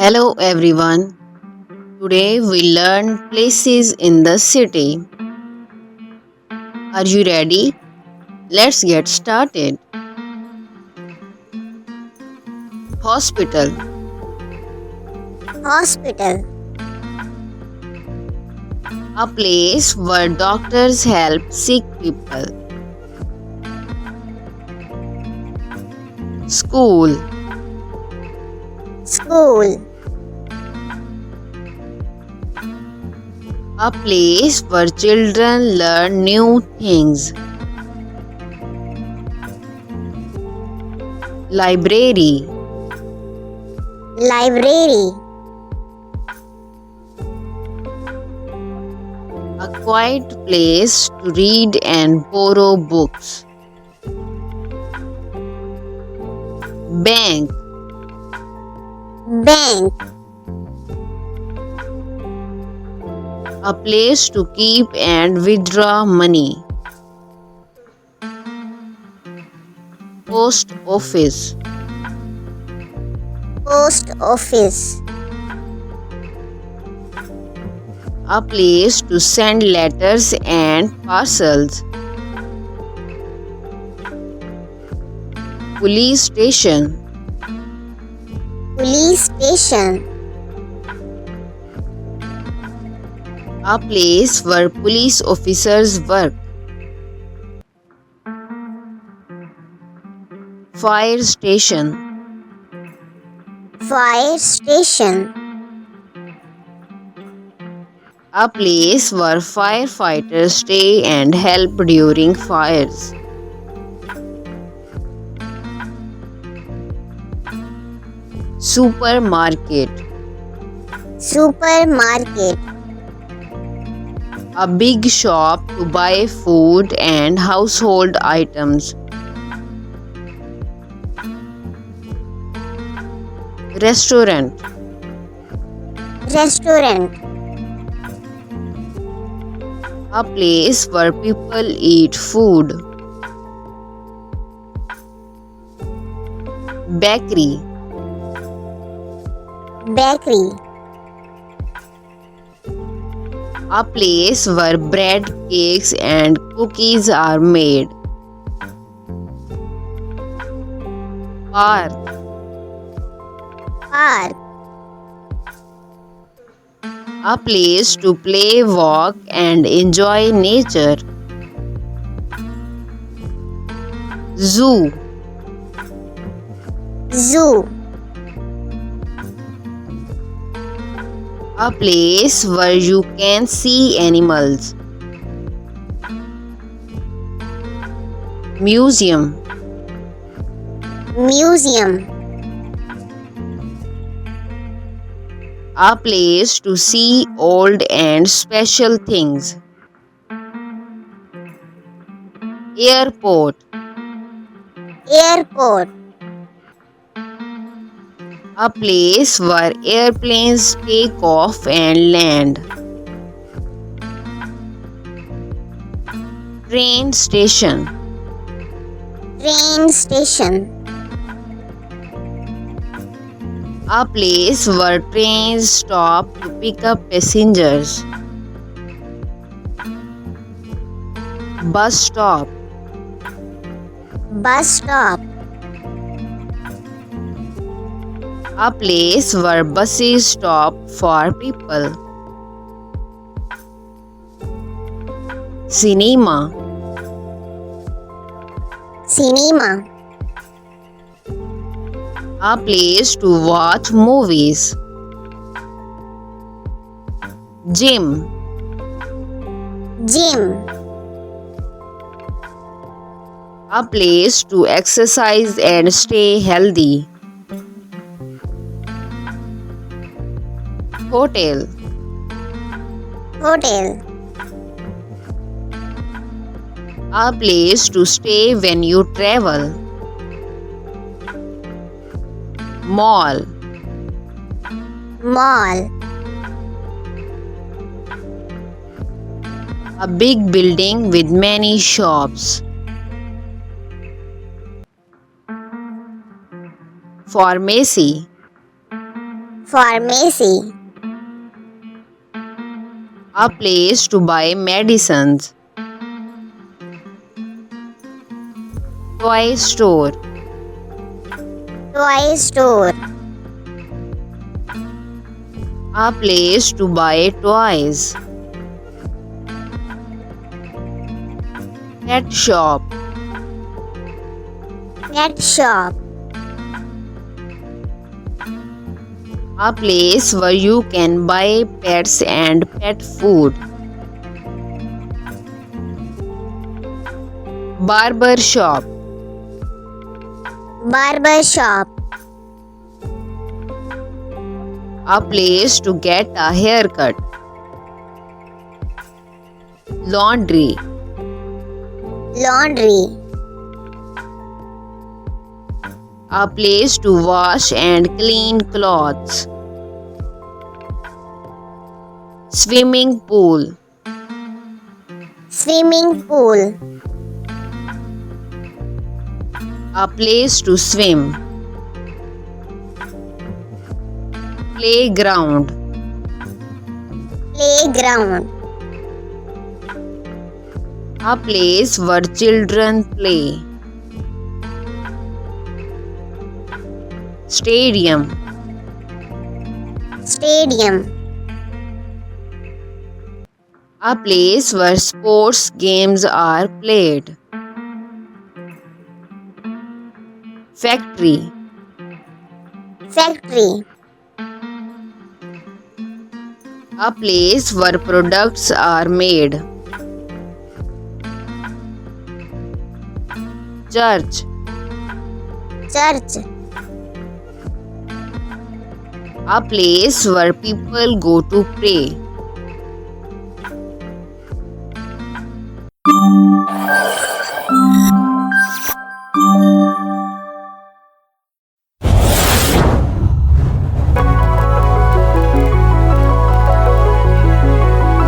Hello everyone. Today we learn places in the city. Are you ready? Let's get started. Hospital. Hospital. A place where doctors help sick people. School. School. A place where children learn new things. Library. Library. A quiet place to read and borrow books. Bank. Bank. A place to keep and withdraw money. Post office. Post office. A place to send letters and parcels. Police station. Police station. A place where police officers work. Fire station. Fire station. A place where firefighters stay and help during fires. Supermarket. Supermarket. A big shop to buy food and household items. Restaurant. Restaurant. A place where people eat food. Bakery. Bakery. A place where bread, cakes and cookies are made. Park. Park. A place to play, walk and enjoy nature. Zoo. Zoo. A place where you can see animals. Museum. Museum. A place to see old and special things. Airport. Airport. A place where airplanes take off and land. Train station. Train station. A place where trains stop to pick up passengers. Bus stop. Bus stop. A place where buses stop for people. Cinema. Cinema. A place to watch movies. Gym. Gym. A place to exercise and stay healthy. Hotel. Hotel. A place to stay when you travel. Mall. Mall. A big building with many shops. Pharmacy. Pharmacy. A place to buy medicines. Toy store. Toy store. A place to buy toys. Pet shop. Pet shop. A place where you can buy pets and pet food. Barber shop. Barber shop. A place to get a haircut. Laundry. Laundry. A place to wash and clean clothes. Swimming pool. Swimming pool. A place to swim. Playground. Playground. A place where children play. Stadium. Stadium. A place where sports games are played. Factory. Factory. A place where products are made. Church. Church. A place where people go to pray.